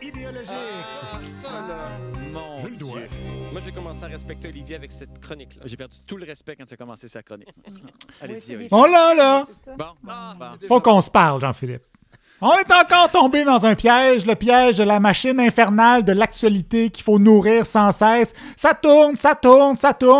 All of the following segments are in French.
idéologique. Ça, là. Mon Je le dois. Dieu. Moi, j'ai commencé à respecter Olivier avec cette chronique-là. J'ai perdu tout le respect quand tu as commencé sa chronique. Allez-y, Olivier. Oh là! Bon, bon. Faut qu'on se parle, Jean-Philippe. On est encore tombé dans un piège, le piège de la machine infernale de l'actualité qu'il faut nourrir sans cesse. Ça tourne,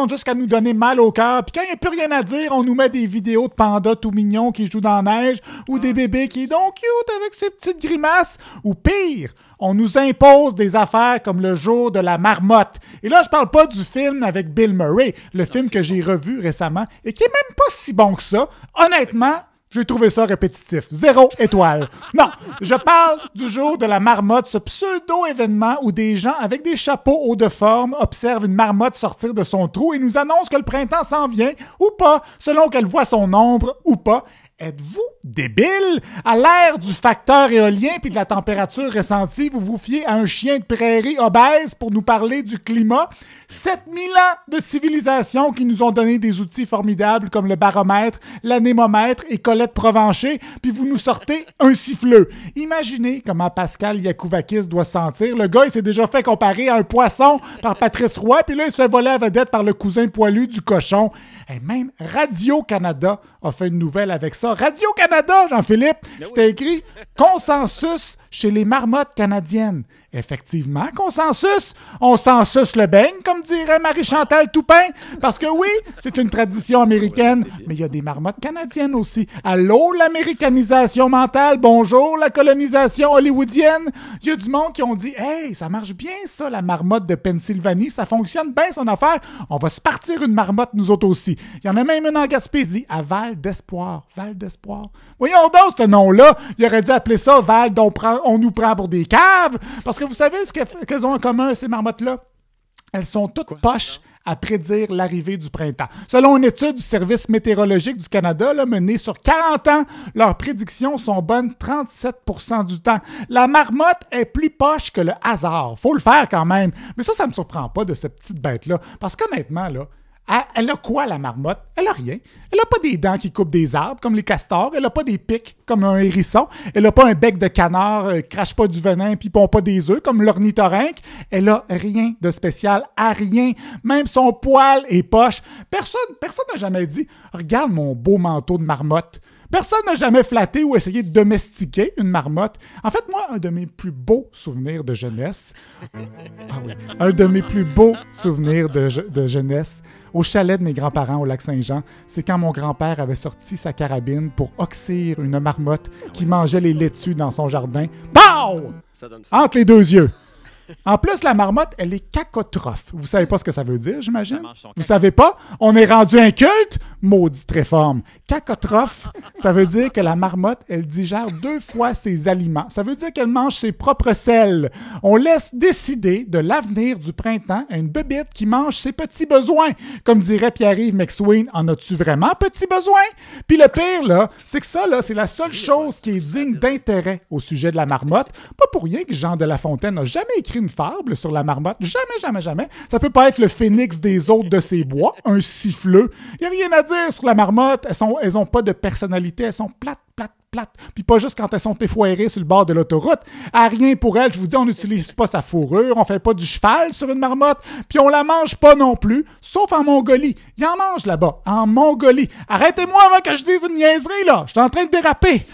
jusqu'à nous donner mal au cœur. Puis quand il n'y a plus rien à dire, on nous met des vidéos de pandas tout mignons qui jouent dans la neige ou des bébés qui sont donc cute avec ses petites grimaces. Ou pire, on nous impose des affaires comme le jour de la marmotte. Et là, je parle pas du film avec Bill Murray, le film que j'ai revu récemment et qui est même pas si bon que ça. Honnêtement, j'ai trouvé ça répétitif. 0 étoile. Non, je parle du jour de la marmotte, ce pseudo-événement où des gens avec des chapeaux hauts de forme observent une marmotte sortir de son trou et nous annoncent que le printemps s'en vient ou pas, selon qu'elle voit son ombre ou pas. Êtes-vous débile? À l'ère du facteur éolien puis de la température ressentie, vous vous fiez à un chien de prairie obèse pour nous parler du climat? 7000 ans de civilisation qui nous ont donné des outils formidables comme le baromètre, l'anémomètre et Colette Provencher, puis vous nous sortez un siffleux. Imaginez comment Pascal Yakouvakis doit se sentir. Le gars, il s'est déjà fait comparer à un poisson par Patrice Roy, puis là, il se fait voler à vedette par le cousin poilu du cochon. Et même Radio-Canada a fait une nouvelle avec ça. Radio-Canada, Jean-Philippe, c'était écrit « Consensus chez les marmottes canadiennes ». Effectivement, consensus. On s'en suce le beigne, comme dirait Marie-Chantal Toupin. Parce que oui, c'est une tradition américaine, mais il y a des marmottes canadiennes aussi. Allô, l'américanisation mentale. Bonjour, la colonisation hollywoodienne. Il y a du monde qui ont dit « Hey, ça marche bien ça, la marmotte de Pennsylvanie. Ça fonctionne bien, son affaire. On va se partir une marmotte, nous autres aussi. » Il y en a même une en Gaspésie, à Val d'Espoir. Val d'Espoir. Voyons donc, ce nom-là. Il aurait dû appeler ça Val dont on nous prend pour des caves. Parce que vous savez ce qu'elles ont en commun, ces marmottes-là? Elles sont toutes poches à prédire l'arrivée du printemps. Selon une étude du Service météorologique du Canada, là, menée sur 40 ans, leurs prédictions sont bonnes 37% du temps. La marmotte est plus poche que le hasard. Faut le faire quand même. Mais ça me surprend pas de cette petite bête-là. Parce qu'honnêtement, là, elle a quoi, la marmotte? Elle a rien. Elle a pas des dents qui coupent des arbres, comme les castors. Elle a pas des pics, comme un hérisson. Elle a pas un bec de canard, crache pas du venin, puis pond pas des œufs, comme l'ornithorynque. Elle a rien de spécial, à rien. Même son poil est poche. Personne n'a jamais dit « Regarde mon beau manteau de marmotte ». Personne n'a jamais flatté ou essayé de domestiquer une marmotte. En fait, moi, un de mes plus beaux souvenirs de jeunesse, un de mes plus beaux souvenirs de jeunesse, au chalet de mes grands-parents au Lac-Saint-Jean, c'est quand mon grand-père avait sorti sa carabine pour oxyre une marmotte qui mangeait les laitues dans son jardin. Pow! Entre les deux yeux. En plus, la marmotte, elle est cacotrophe. Vous savez pas ce que ça veut dire, j'imagine? Vous savez pas? On est rendu inculte? Maudite réforme. Cacotrophe, ça veut dire que la marmotte, elle digère 2 fois ses aliments. Ça veut dire qu'elle mange ses propres selles. On laisse décider de l'avenir du printemps à une bébite qui mange ses petits besoins. Comme dirait Pierre-Yves McSween, en as-tu vraiment petits besoins? Puis le pire, là, c'est que ça, là, c'est la seule chose qui est digne d'intérêt au sujet de la marmotte. Pas pour rien que Jean de La Fontaine n'a jamais écrit une fable sur la marmotte. Jamais, jamais, jamais. Ça peut pas être le phénix des autres de ses bois, un siffleux. Il n'y a rien à dire sur la marmotte. Elles ont pas de personnalité. Elles sont plates. Puis pas juste quand elles sont effoirées sur le bord de l'autoroute. À rien pour elles, je vous dis, on n'utilise pas sa fourrure, on fait pas du cheval sur une marmotte, puis on la mange pas non plus, sauf en Mongolie. Ils en mangent là-bas, en Mongolie. Arrêtez-moi avant que je dise une niaiserie, là. Je suis en train de déraper.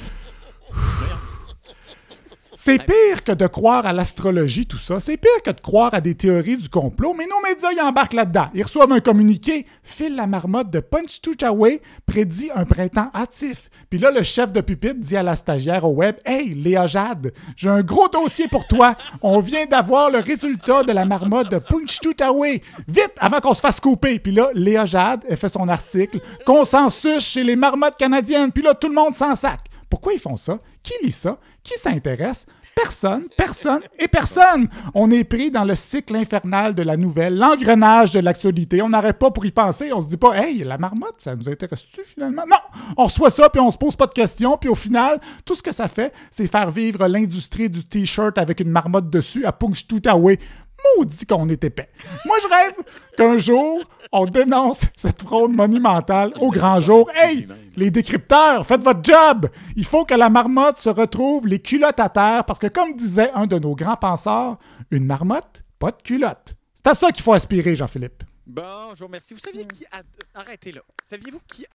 C'est pire que de croire à l'astrologie, tout ça. C'est pire que de croire à des théories du complot, mais nos médias y embarquent là-dedans. Ils reçoivent un communiqué. Phil la marmotte de Punch-Touchaway prédit un printemps hâtif. Puis là, le chef de pupitre dit à la stagiaire au web « Hey, Léa Jade, j'ai un gros dossier pour toi. On vient d'avoir le résultat de la marmotte de Punch-Touchaway. Vite, avant qu'on se fasse couper. » Puis là, Léa Jade, elle fait son article « Consensus chez les marmottes canadiennes. » Puis là, tout le monde s'en sac. Pourquoi ils font ça? Qui lit ça? Qui s'intéresse? Personne, personne et personne. On est pris dans le cycle infernal de la nouvelle, l'engrenage de l'actualité. On n'arrête pas pour y penser. On se dit pas, hey, la marmotte, ça nous intéresse-tu finalement? Non! On reçoit ça, puis on se pose pas de questions, puis au final, tout ce que ça fait, c'est faire vivre l'industrie du T-shirt avec une marmotte dessus à Punxsutawney. Maudit qu'on est épais. Moi, je rêve qu'un jour, on dénonce cette fraude monumentale au grand jour. Hey, les décrypteurs, faites votre job! Il faut que la marmotte se retrouve les culottes à terre parce que, comme disait un de nos grands penseurs, une marmotte, pas de culotte. C'est à ça qu'il faut aspirer, Jean-Philippe. Bon, je vous remercie. Vous saviez qui... Arrêtez là. Saviez-vous qui